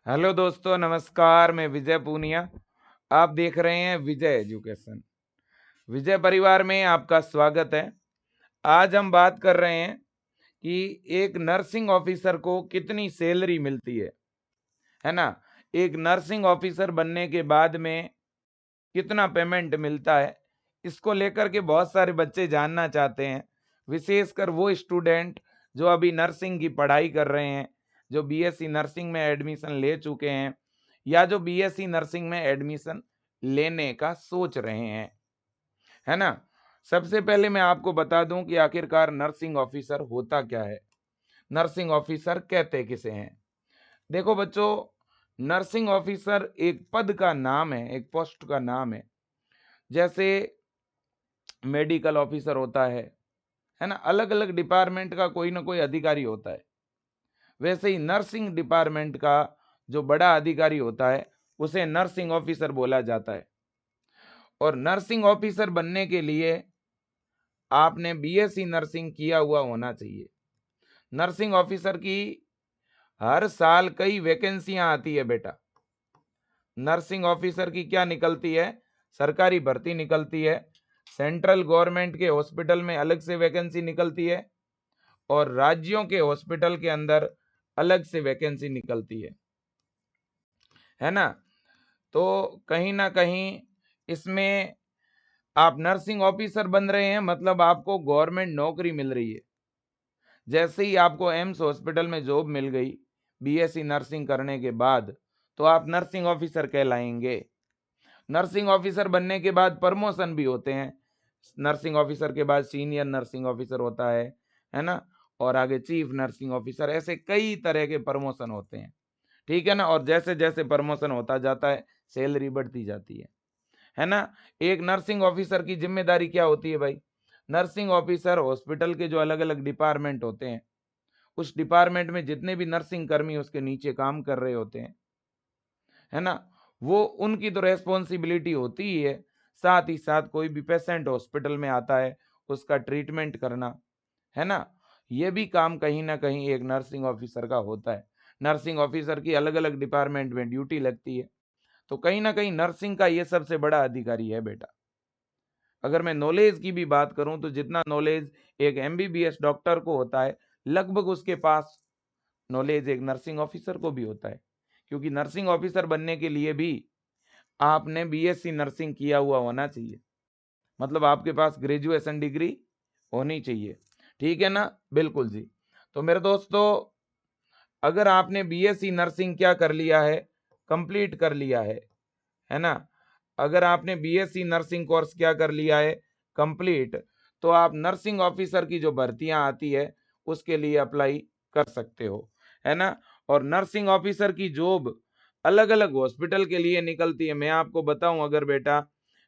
Hello दोस्तों, नमस्कार। मैं विजय पूनिया। आप देख रहे हैं विजय एजुकेशन। विजय परिवार में आपका स्वागत है। आज हम बात कर रहे हैं कि एक नर्सिंग ऑफिसर को कितनी सैलरी मिलती है ना। एक नर्सिंग ऑफिसर बनने के बाद में कितना पेमेंट मिलता है, इसको लेकर के बहुत सारे बच्चे जानना चाहते हैं। विशेषकर वो स्टूडेंट जो अभी नर्सिंग की पढ़ाई कर रहे हैं, जो बीएससी नर्सिंग में एडमिशन ले चुके हैं या जो बीएससी नर्सिंग में एडमिशन लेने का सोच रहे हैं, है ना। सबसे पहले मैं आपको बता दूं कि आखिरकार नर्सिंग ऑफिसर होता क्या है, नर्सिंग ऑफिसर कहते किसे हैं। देखो बच्चों, नर्सिंग ऑफिसर एक पद का नाम है, एक पोस्ट का नाम है। जैसे मेडिकल ऑफिसर होता है ना। अलग अलग डिपार्टमेंट का कोई ना कोई अधिकारी होता है। वैसे ही नर्सिंग डिपार्टमेंट का जो बड़ा अधिकारी होता है उसे नर्सिंग ऑफिसर बोला जाता है। और नर्सिंग ऑफिसर बनने के लिए आपने बीएससी नर्सिंग किया हुआ होना चाहिए। नर्सिंग ऑफिसर की हर साल कई वैकेंसियां आती है बेटा। नर्सिंग ऑफिसर की क्या निकलती है, सरकारी भर्ती निकलती है। सेंट्रल गवर्नमेंट के हॉस्पिटल में अलग से वैकेंसी निकलती है और राज्यों के हॉस्पिटल के अंदर अलग से वैकेंसी निकलती है ना। तो कहीं ना कहीं इसमें आप नर्सिंग ऑफिसर बन रहे हैं, मतलब आपको गवर्नमेंट नौकरी मिल रही है। जैसे ही आपको एम्स हॉस्पिटल में जॉब मिल गई बीएससी नर्सिंग करने के बाद, तो आप नर्सिंग ऑफिसर कहलाएंगे। नर्सिंग ऑफिसर बनने के बाद प्रमोशन भी होते हैं। नर्सिंग ऑफिसर के बाद सीनियर नर्सिंग ऑफिसर होता है ना। और आगे चीफ नर्सिंग ऑफिसर, ऐसे कई तरह के प्रमोशन होते हैं, ठीक है ना। और जैसे जैसे प्रमोशन होता जाता है सैलरी बढ़ती जाती है ना। एक नर्सिंग ऑफिसर की जिम्मेदारी क्या होती है भाई। नर्सिंग ऑफिसर हॉस्पिटल के जो अलग अलग डिपार्टमेंट होते हैं, उस डिपार्टमेंट में जितने भी नर्सिंग कर्मी उसके नीचे काम कर रहे होते हैं, है ना, वो उनकी तो रेस्पॉन्सिबिलिटी होती ही है। साथ ही साथ कोई भी पेशेंट हॉस्पिटल में आता है उसका ट्रीटमेंट करना, है ना, ये भी काम कहीं ना कहीं एक नर्सिंग ऑफिसर का होता है। नर्सिंग ऑफिसर की अलग अलग डिपार्टमेंट में ड्यूटी लगती है। तो कहीं ना कहीं नर्सिंग का ये सबसे बड़ा अधिकारी है बेटा। अगर मैं नॉलेज की भी बात करूं तो जितना नॉलेज एक एमबीबीएस डॉक्टर को होता है, लगभग उसके पास नॉलेज एक नर्सिंग ऑफिसर को भी होता है। क्योंकि नर्सिंग ऑफिसर बनने के लिए भी आपने बीएससी नर्सिंग किया हुआ होना चाहिए, मतलब आपके पास ग्रेजुएशन डिग्री होनी चाहिए, ठीक है ना। बिल्कुल जी। तो मेरे दोस्तों, अगर आपने बीएससी नर्सिंग क्या कर लिया है, कंप्लीट कर लिया है ना। अगर आपने बीएससी नर्सिंग कोर्स क्या कर लिया है, कंप्लीट, तो आप नर्सिंग ऑफिसर की जो भर्तियां आती है उसके लिए अप्लाई कर सकते हो, है ना। और नर्सिंग ऑफिसर की जॉब अलग अलग हॉस्पिटल के लिए निकलती है। मैं आपको बताऊं अगर बेटा,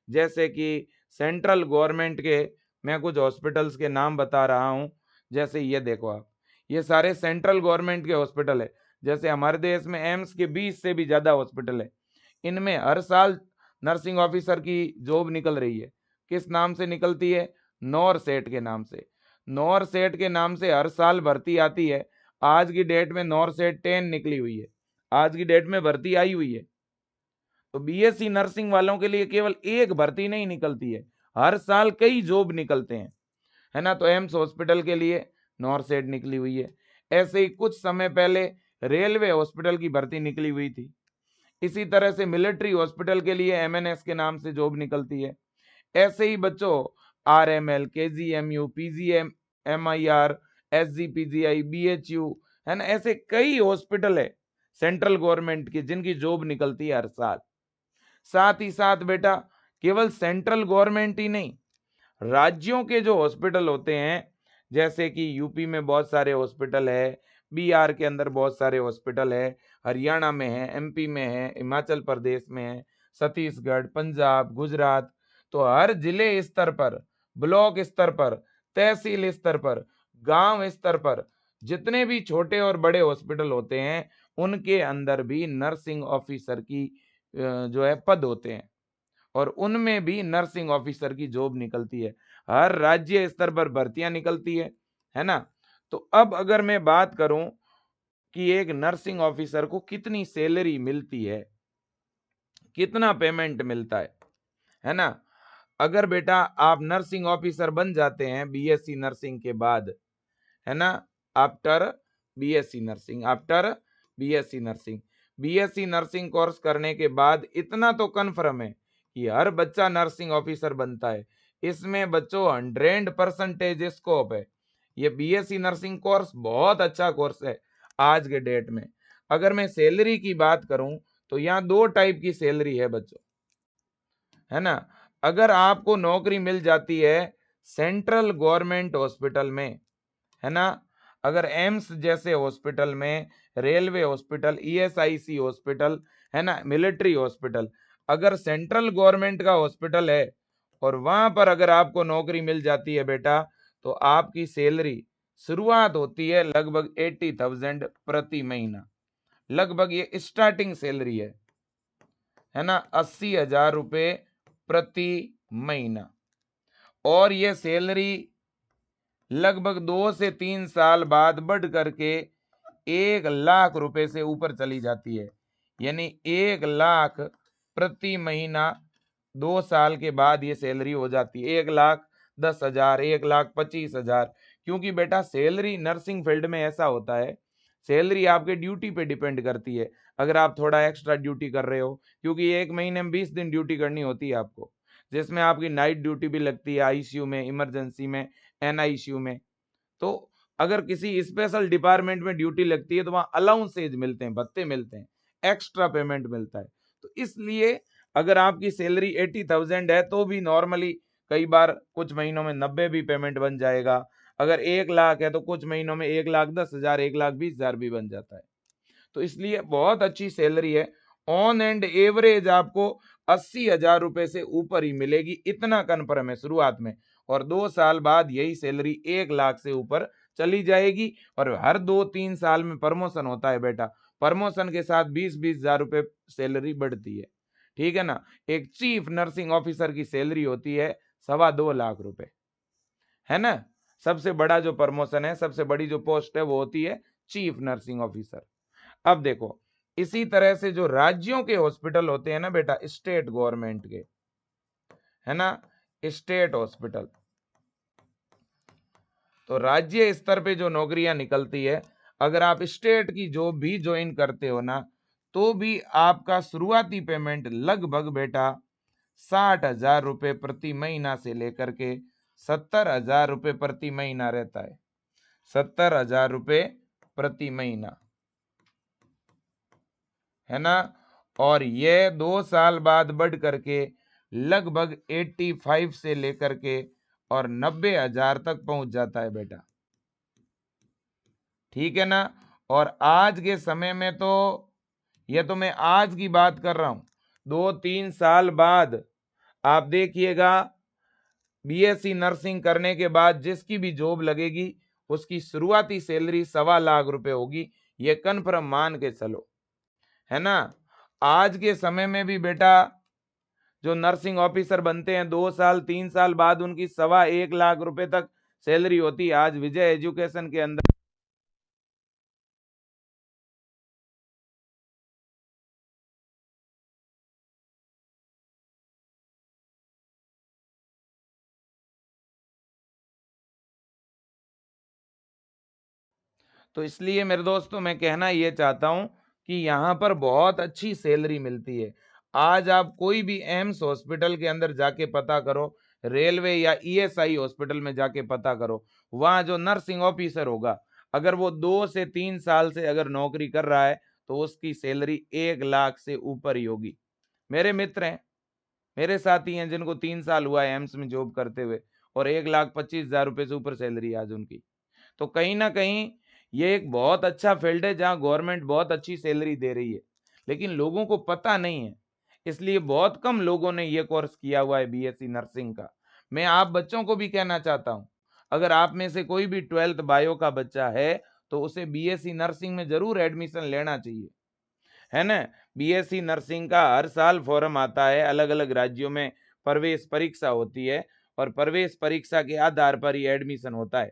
जैसे कि सेंट्रल गवर्नमेंट के मैं कुछ हॉस्पिटल्स के नाम बता रहा हूं। जैसे ये देखो आप, ये सारे सेंट्रल गवर्नमेंट के हॉस्पिटल है। जैसे हमारे देश में एम्स के 20 से भी ज्यादा हॉस्पिटल है। इनमें हर साल नर्सिंग ऑफिसर की जॉब निकल रही है। किस नाम से निकलती है, नौर सेठ के नाम से। नौर सेठ के नाम से हर साल भर्ती आती है। आज की डेट में नौर सेठ 10 निकली हुई है, आज की डेट में भर्ती आई हुई है। तो बीएससी नर्सिंग वालों के लिए केवल एक भर्ती नहीं निकलती है, हर साल कई जॉब निकलते हैं, है ना। तो एम्स हॉस्पिटल के लिए नॉर सेट निकली हुई है। ऐसे ही कुछ समय पहले रेलवे हॉस्पिटल की भर्ती निकली हुई थी। इसी तरह से मिलिट्री हॉस्पिटल के लिए एमएनएस के नाम से जॉब निकलती है। ऐसे ही बच्चों RML, KGMU, PGM, MIR, SGPGI, BHU, है ना, ऐसे कई हॉस्पिटल है सेंट्रल गवर्नमेंट की जिनकी जॉब निकलती है हर साल। साथ ही साथ बेटा, केवल सेंट्रल गवर्नमेंट ही नहीं, राज्यों के जो हॉस्पिटल होते हैं, जैसे कि यूपी में बहुत सारे हॉस्पिटल है, बिहार के अंदर बहुत सारे हॉस्पिटल है, हरियाणा में है, एमपी में है, हिमाचल प्रदेश में है, छत्तीसगढ़, पंजाब, गुजरात। तो हर जिले स्तर पर, ब्लॉक स्तर पर, तहसील स्तर पर, गांव स्तर पर जितने भी छोटे और बड़े हॉस्पिटल होते हैं, उनके अंदर भी नर्सिंग ऑफिसर की जो है पद होते हैं। और उनमें भी नर्सिंग ऑफिसर की जॉब निकलती है। हर राज्य स्तर पर भर्तियां निकलती है ना। तो अब अगर मैं बात करूं कि एक नर्सिंग ऑफिसर को कितनी सैलरी मिलती है, कितना पेमेंट मिलता है ना। अगर बेटा आप नर्सिंग ऑफिसर बन जाते हैं बीएससी नर्सिंग के बाद, है ना, after BSc nursing, after BSc nursing, BSc nursing course करने के बाद इतना तो कन्फर्म है कि हर बच्चा नर्सिंग ऑफिसर बनता है। इसमें बच्चों 100% स्कोप है। ये बीएससी नर्सिंग कोर्स बहुत अच्छा कोर्स है आज के डेट में। अगर मैं सैलरी की बात करूं तो यहाँ 2 टाइप की सैलरी है बच्चों, है ना। अगर आपको नौकरी मिल जाती है सेंट्रल गवर्नमेंट हॉस्पिटल में, है ना, अगर एम्स जैसे हॉस्पिटल में, रेलवे हॉस्पिटल, ईएसआईसी हॉस्पिटल, है ना, मिलिट्री हॉस्पिटल, अगर सेंट्रल गवर्नमेंट का हॉस्पिटल है और वहां पर अगर आपको नौकरी मिल जाती है बेटा, तो आपकी सैलरी शुरुआत होती है लगभग 80,000 प्रति महीना। लगभग ये स्टार्टिंग सैलरी है ना, 80,000 रुपये प्रति महीना। और ये सैलरी लगभग 2 से 3 साल बाद बढ़ करके 1,00,000 रुपए से ऊपर चली जाती है। यानी 1,00,000 प्रति महीना 2 साल के बाद ये सैलरी हो जाती है 1,10,000, 1,25,000। क्योंकि बेटा सैलरी नर्सिंग फील्ड में ऐसा होता है, सैलरी आपके ड्यूटी पे डिपेंड करती है। अगर आप थोड़ा एक्स्ट्रा ड्यूटी कर रहे हो, क्योंकि एक महीने में 20 दिन ड्यूटी करनी होती है आपको, जिसमें आपकी नाइट ड्यूटी भी लगती है आईसीयू में, इमरजेंसी में, एनआईसीयू में। तो अगर किसी स्पेशल डिपार्टमेंट में ड्यूटी लगती है तो वहां अलाउंसेज मिलते हैं, भत्ते मिलते हैं, एक्स्ट्रा पेमेंट मिलता है। तो इसलिए अगर आपकी सैलरी 80,000 है तो भी नॉर्मली कई बार कुछ महीनों में 90 भी पेमेंट बन जाएगा। अगर 1,00,000 है तो कुछ महीनों में 1,10,000, 1,20,000 भी बन जाता है। तो इसलिए बहुत अच्छी सैलरी है। ऑन एंड एवरेज आपको 80,000 रुपए से ऊपर ही मिलेगी, इतना कन्फर्म है शुरुआत में। और 2 साल बाद यही सैलरी 1,00,000 से ऊपर चली जाएगी। और हर 2-3 साल में प्रमोशन होता है बेटा, प्रमोशन के साथ 20-20,000 रुपए सैलरी बढ़ती है। ठीक है ना। एक चीफ नर्सिंग ऑफिसर की सैलरी होती है 2.25 लाख रुपए, है ना। सबसे बड़ा जो प्रमोशन है, सबसे बड़ी जो पोस्ट है वो होती है चीफ नर्सिंग ऑफिसर। अब देखो, इसी तरह से जो राज्यों के हॉस्पिटल होते हैं ना बेटा, स्टेट गवर्नमेंट के, है ना, स्टेट हॉस्पिटल, तो राज्य स्तर पे जो नौकरियां निकलती है, अगर आप स्टेट की जॉब भी ज्वाइन करते हो ना, तो भी आपका शुरुआती पेमेंट लगभग बेटा 60,000 रुपए प्रति महीना से लेकर के 70,000 रुपए प्रति महीना रहता है। 70,000 रुपए प्रति महीना, है ना। और ये 2 साल बाद बढ़ करके लगभग 85 से लेकर के और 90,000 तक पहुंच जाता है बेटा। ठीक है ना। और आज के समय में तो, ये तो मैं आज की बात कर रहा हूं, 2-3 साल बाद आप देखिएगा बीएससी नर्सिंग करने के बाद जिसकी भी जॉब लगेगी उसकी शुरुआती सैलरी 2.25 लाख रुपए होगी। ये कन्फर्म मान के चलो, है ना। आज के समय में भी बेटा जो नर्सिंग ऑफिसर बनते हैं 2 साल 3 साल बाद उनकी 1.25 लाख रुपए तक सैलरी होती है आज विजय एजुकेशन के अंदर। तो इसलिए मेरे दोस्तों मैं कहना ये चाहता हूं कि यहाँ पर बहुत अच्छी सैलरी मिलती है। आज आप कोई भी एम्स हॉस्पिटल के अंदर जाके पता करो, रेलवे या ईएसआई हॉस्पिटल में जाके पता करो, वहाँ जो नर्सिंग ऑफिसर होगा, अगर वो 2 से 3 साल से अगर नौकरी कर रहा है तो उसकी सैलरी 1,00,000 से ऊपर ही होगी। मेरे मित्र हैं, मेरे साथी हैं जिनको 3 साल हुआ है एम्स में जॉब करते हुए, और 1,25,000 रुपए से ऊपर सैलरी आज उनकी। तो कहीं ना कहीं ये एक बहुत अच्छा फील्ड है जहां गवर्नमेंट बहुत अच्छी सैलरी दे रही है, लेकिन लोगों को पता नहीं है। इसलिए बहुत कम लोगों ने ये कोर्स किया हुआ है बीएससी नर्सिंग का। मैं आप बच्चों को भी कहना चाहता हूं, अगर आप में से कोई भी 12th बायो का बच्चा है तो उसे बीएससी नर्सिंग में जरूर एडमिशन लेना चाहिए, है ना। बीएससी नर्सिंग का हर साल फॉर्म आता है, अलग अलग राज्यों में प्रवेश परीक्षा होती है और प्रवेश परीक्षा के आधार पर ही एडमिशन होता है।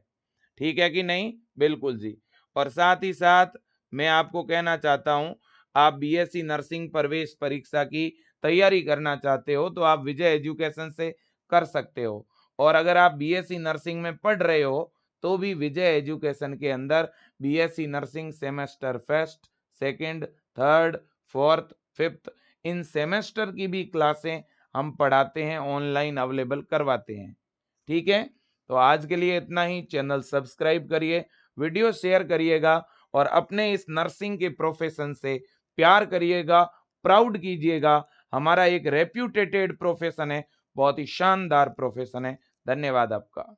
ठीक है कि नहीं? बिल्कुल जी। और साथ ही साथ मैं आपको कहना चाहता हूं, आप बीएससी नर्सिंग प्रवेश परीक्षा की तैयारी करना चाहते हो तो आप विजय एजुकेशन से कर सकते हो। और अगर आप बीएससी नर्सिंग में पढ़ रहे हो तो भी विजय एजुकेशन के अंदर BSc nursing semester first, second, third, fourth, fifth इन सेमेस्टर की भी क्लासें हम पढ़ाते हैं, ऑनलाइन अवेलेबल करवाते हैं। ठीक है, तो आज के लिए इतना ही। चैनल सब्सक्राइब करिए, वीडियो शेयर करिएगा और अपने इस नर्सिंग के प्रोफेशन से प्यार करिएगा, प्राउड कीजिएगा। हमारा एक रेप्यूटेटेड प्रोफेशन है, बहुत ही शानदार प्रोफेशन है। धन्यवाद आपका।